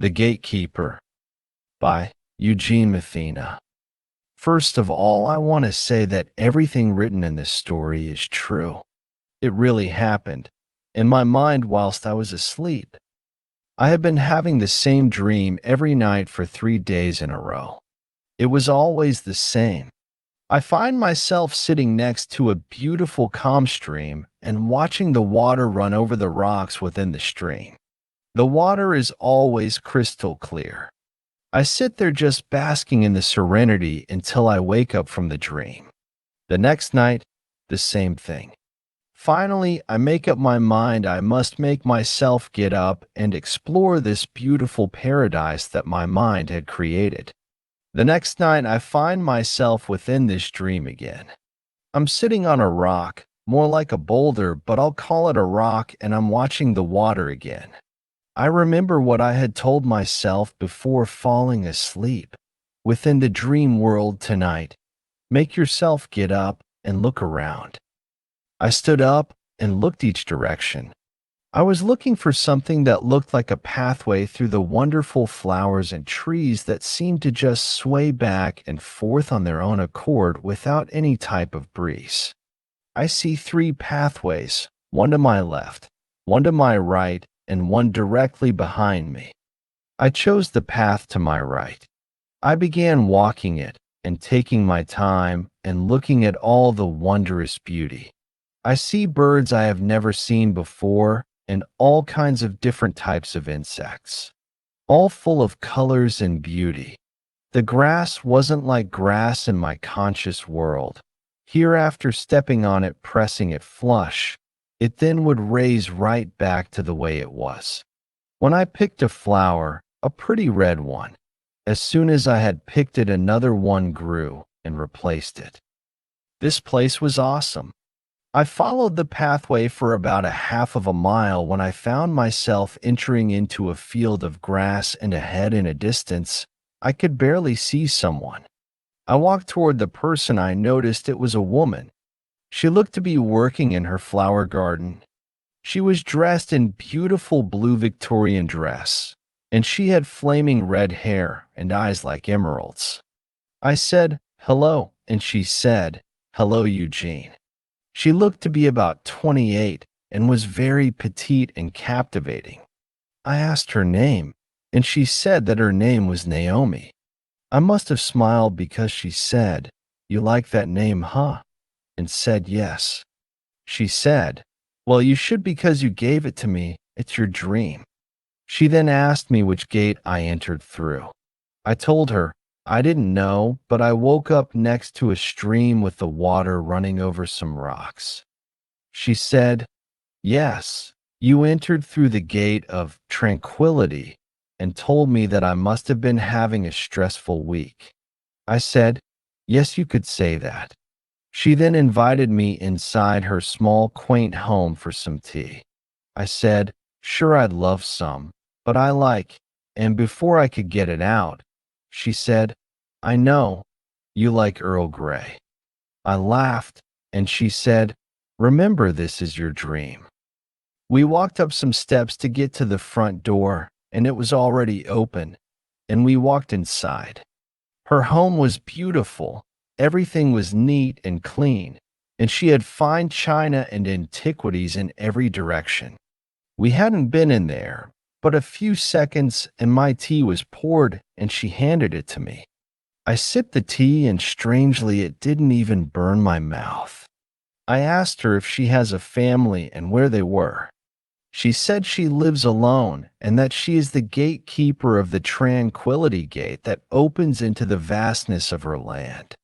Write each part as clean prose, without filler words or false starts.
The Gatekeeper by Eugene Mathena. First of all, I want to say that everything written in this story is true. It really happened, in my mind whilst I was asleep. I had been having the same dream every night for 3 days in a row. It was always the same. I find myself sitting next to a beautiful calm stream and watching the water run over the rocks within the stream. The water is always crystal clear. I sit there just basking in the serenity until I wake up from the dream. The next night, the same thing. Finally, I make up my mind I must make myself get up and explore this beautiful paradise that my mind had created. The next night, I find myself within this dream again. I'm sitting on a rock, more like a boulder, but I'll call it a rock, and I'm watching the water again. I remember what I had told myself before falling asleep. Within the dream world tonight, make yourself get up and look around. I stood up and looked each direction. I was looking for something that looked like a pathway through the wonderful flowers and trees that seemed to just sway back and forth on their own accord without any type of breeze. I see 3 pathways, one to my left, one to my right, and one directly behind me. I chose the path to my right. I began walking it and taking my time and looking at all the wondrous beauty. I see birds I have never seen before and all kinds of different types of insects, all full of colors and beauty. The grass wasn't like grass in my conscious world. Here, after stepping on it, pressing it flush, it then would raise right back to the way it was. When I picked a flower, a pretty red one, as soon as I had picked it, another one grew and replaced it. This place was awesome. I followed the pathway for about a half of a mile when I found myself entering into a field of grass, and ahead in a distance, I could barely see someone. I walked toward the person. I noticed it was a woman. She looked to be working in her flower garden. She was dressed in beautiful blue Victorian dress, and she had flaming red hair and eyes like emeralds. I said, "Hello," and she said, "Hello, Eugene." She looked to be about 28 and was very petite and captivating. I asked her name, and she said that her name was Naomi. I must have smiled because she said, "You like that name, huh?" and said yes. She said, "Well, you should because you gave it to me. It's your dream." She then asked me which gate I entered through. I told her I didn't know, but I woke up next to a stream with the water running over some rocks. She said, "Yes, you entered through the gate of tranquility," and told me that I must have been having a stressful week. I said, "Yes, you could say that." She then invited me inside her small, quaint home for some tea. I said, "Sure, I'd love some, but I like," and before I could get it out, she said, "I know, you like Earl Grey." I laughed, and she said, "Remember, this is your dream." We walked up some steps to get to the front door, and it was already open, and we walked inside. Her home was beautiful. Everything was neat and clean, and she had fine china and antiquities in every direction. We hadn't been in there but a few seconds, and my tea was poured, and she handed it to me. I sipped the tea, and strangely, it didn't even burn my mouth. I asked her if she has a family and where they were. She said she lives alone and that she is the gatekeeper of the Tranquility Gate that opens into the vastness of her land.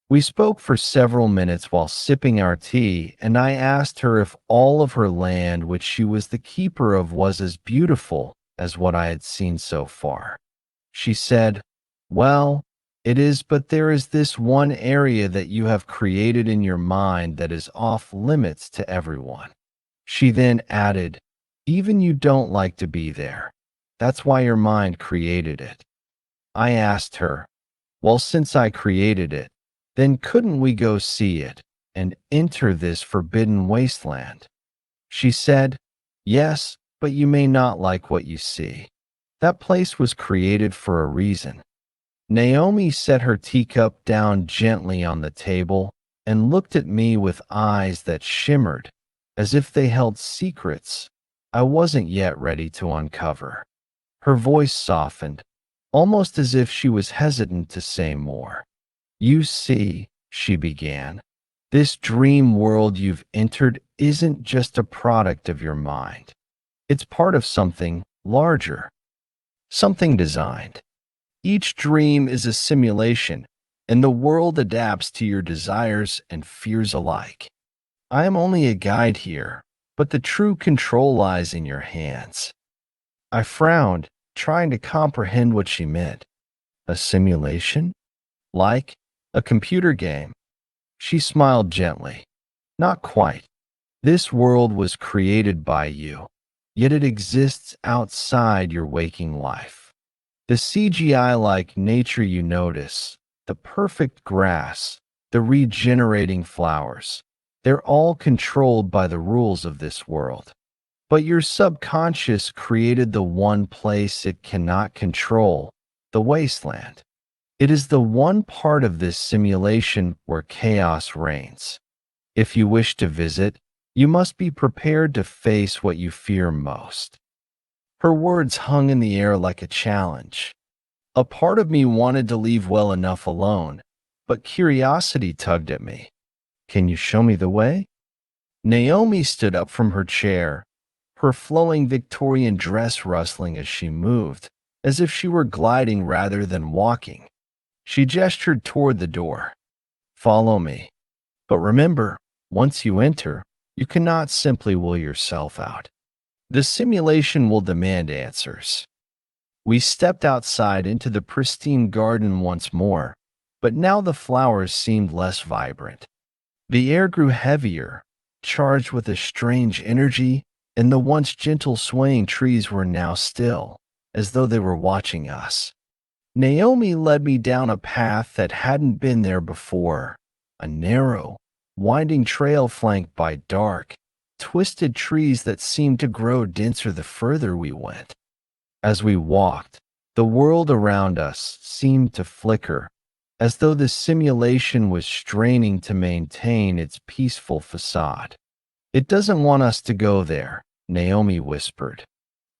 We spoke for several minutes while sipping our tea, and I asked her if all of her land, which she was the keeper of, was as beautiful as what I had seen so far. She said, "Well, it is, but there is this one area that you have created in your mind that is off limits to everyone." She then added, "Even you don't like to be there. That's why your mind created it." I asked her, "Well, since I created it, then couldn't we go see it and enter this forbidden wasteland?" She said, "Yes, but you may not like what you see." That place was created for a reason. Naomi set her teacup down gently on the table and looked at me with eyes that shimmered as if they held secrets I wasn't yet ready to uncover. Her voice softened, almost as if she was hesitant to say more. You see, she began, this dream world you've entered isn't just a product of your mind. It's part of something larger, something designed. Each dream is a simulation, and the world adapts to your desires and fears alike. I am only a guide here, but the true control lies in your hands. I frowned, trying to comprehend what she meant. A simulation? Like a computer game? She smiled gently. Not quite. This world was created by you, yet it exists outside your waking life. The CGI-like nature you notice, the perfect grass, the regenerating flowers, they're all controlled by the rules of this world. But your subconscious created the one place it cannot control, the wasteland. It is the one part of this simulation where chaos reigns. If you wish to visit, you must be prepared to face what you fear most. Her words hung in the air like a challenge. A part of me wanted to leave well enough alone, but curiosity tugged at me. Can you show me the way? Naomi stood up from her chair, her flowing Victorian dress rustling as she moved, as if she were gliding rather than walking. She gestured toward the door. Follow me. But remember, once you enter, you cannot simply will yourself out. The simulation will demand answers. We stepped outside into the pristine garden once more, but now the flowers seemed less vibrant. The air grew heavier, charged with a strange energy, and the once gentle swaying trees were now still, as though they were watching us. Naomi led me down a path that hadn't been there before, a narrow, winding trail flanked by dark, twisted trees that seemed to grow denser the further we went. As we walked, the world around us seemed to flicker, as though the simulation was straining to maintain its peaceful facade. It doesn't want us to go there, Naomi whispered.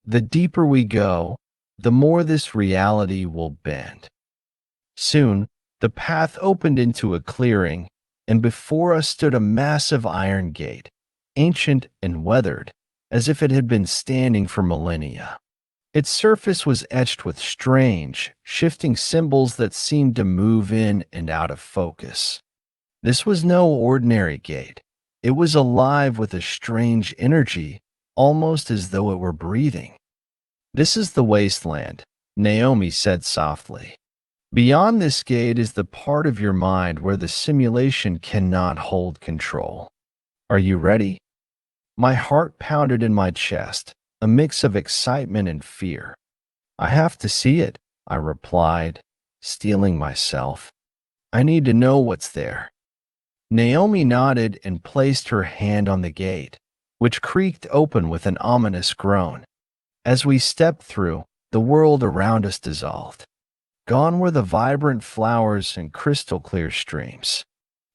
The deeper we go, the more this reality will bend. Soon, the path opened into a clearing, and before us stood a massive iron gate, ancient and weathered, as if it had been standing for millennia. Its surface was etched with strange, shifting symbols that seemed to move in and out of focus. This was no ordinary gate. It was alive with a strange energy, almost as though it were breathing. This is the wasteland, Naomi said softly. Beyond this gate is the part of your mind where the simulation cannot hold control. Are you ready? My heart pounded in my chest, a mix of excitement and fear. I have to see it, I replied, steeling myself. I need to know what's there. Naomi nodded and placed her hand on the gate, which creaked open with an ominous groan. As we stepped through, the world around us dissolved. Gone were the vibrant flowers and crystal-clear streams.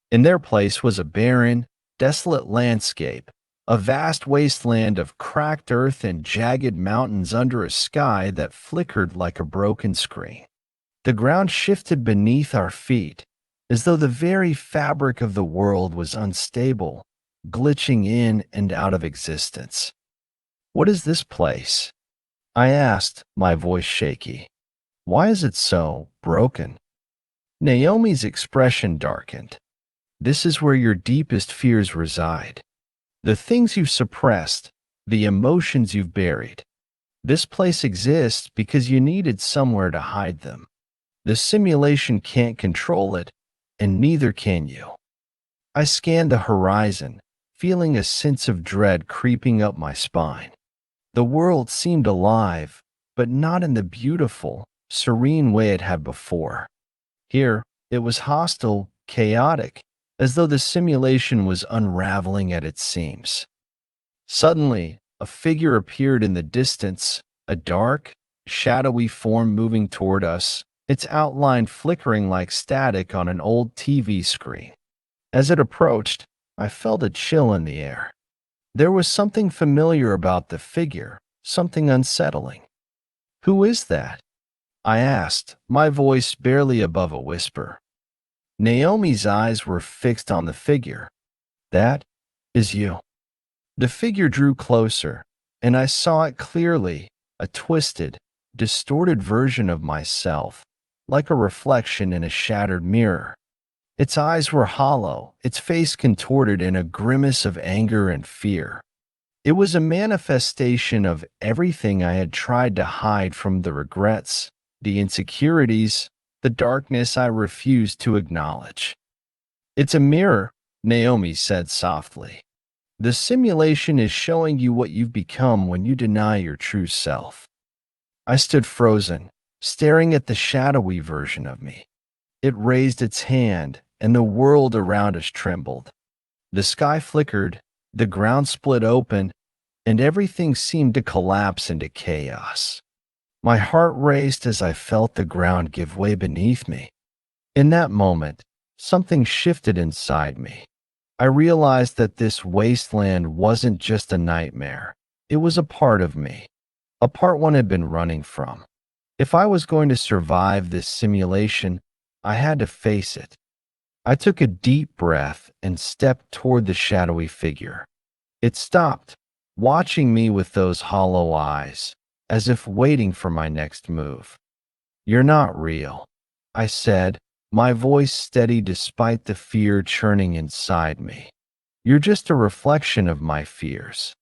In their place was a barren, desolate landscape, a vast wasteland of cracked earth and jagged mountains under a sky that flickered like a broken screen. The ground shifted beneath our feet, as though the very fabric of the world was unstable, glitching in and out of existence. What is this place? I asked, my voice shaky. Why is it so broken? Naomi's expression darkened. This is where your deepest fears reside. The things you've suppressed, the emotions you've buried. This place exists because you needed somewhere to hide them. The simulation can't control it, and neither can you. I scanned the horizon, feeling a sense of dread creeping up my spine. The world seemed alive, but not in the beautiful, serene way it had before. Here, it was hostile, chaotic, as though the simulation was unraveling at its seams. Suddenly, a figure appeared in the distance, a dark, shadowy form moving toward us, its outline flickering like static on an old TV screen. As it approached, I felt a chill in the air. There was something familiar about the figure, something unsettling. "Who is that?" I asked, my voice barely above a whisper. Naomi's eyes were fixed on the figure. "That is you." The figure drew closer, and I saw it clearly, a twisted, distorted version of myself, like a reflection in a shattered mirror. Its eyes were hollow, its face contorted in a grimace of anger and fear. It was a manifestation of everything I had tried to hide from the regrets, the insecurities, the darkness I refused to acknowledge. "It's a mirror," Naomi said softly. "The simulation is showing you what you've become when you deny your true self." I stood frozen, staring at the shadowy version of me. It raised its hand, and the world around us trembled. The sky flickered, the ground split open, and everything seemed to collapse into chaos. My heart raced as I felt the ground give way beneath me. In that moment, something shifted inside me. I realized that this wasteland wasn't just a nightmare. It was a part of me, a part one had been running from. If I was going to survive this simulation, I had to face it. I took a deep breath and stepped toward the shadowy figure. It stopped, watching me with those hollow eyes, as if waiting for my next move. "You're not real," I said, my voice steady despite the fear churning inside me. "You're just a reflection of my fears.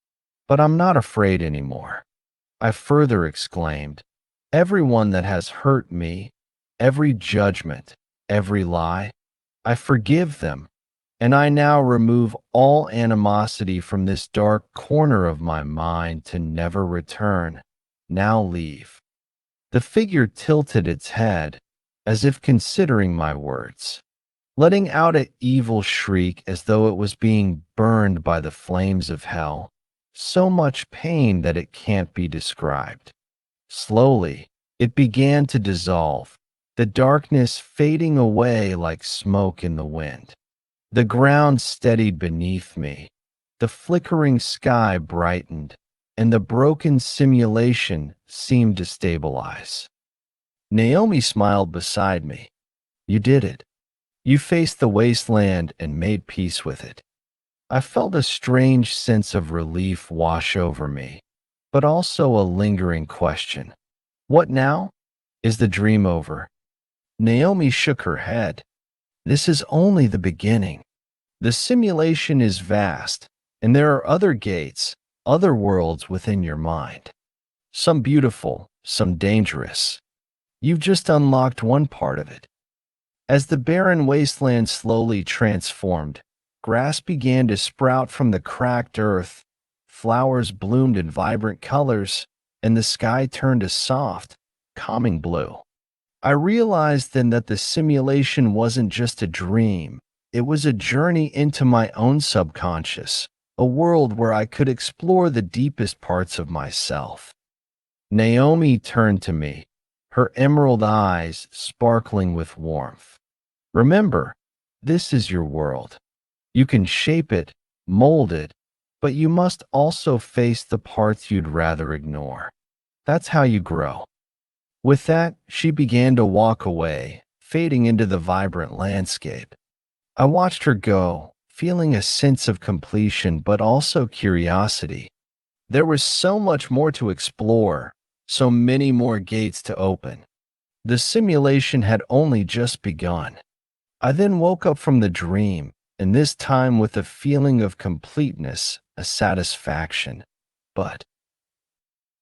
But I'm not afraid anymore." I further exclaimed, "Everyone that has hurt me, every judgment, every lie, I forgive them, and I now remove all animosity from this dark corner of my mind to never return. Now leave." The figure tilted its head, as if considering my words, letting out an evil shriek as though it was being burned by the flames of hell. So much pain that it can't be described. Slowly, it began to dissolve, the darkness fading away like smoke in the wind. The ground steadied beneath me, the flickering sky brightened, and the broken simulation seemed to stabilize. Naomi smiled beside me. "You did it. You faced the wasteland and made peace with it." I felt a strange sense of relief wash over me, but also a lingering question. "What now? Is the dream over?" Naomi shook her head. "This is only the beginning. The simulation is vast, and there are other gates, other worlds within your mind. Some beautiful, some dangerous. You've just unlocked one part of it." As the barren wasteland slowly transformed, grass began to sprout from the cracked earth, flowers bloomed in vibrant colors, and the sky turned a soft, calming blue. I realized then that the simulation wasn't just a dream, it was a journey into my own subconscious, a world where I could explore the deepest parts of myself. Naomi turned to me, her emerald eyes sparkling with warmth. "Remember, this is your world. You can shape it, mold it, but you must also face the parts you'd rather ignore. That's how you grow." With that, she began to walk away, fading into the vibrant landscape. I watched her go, feeling a sense of completion but also curiosity. There was so much more to explore, so many more gates to open. The simulation had only just begun. I then woke up from the dream, and this time with a feeling of completeness, a satisfaction. But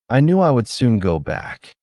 I knew I would soon go back.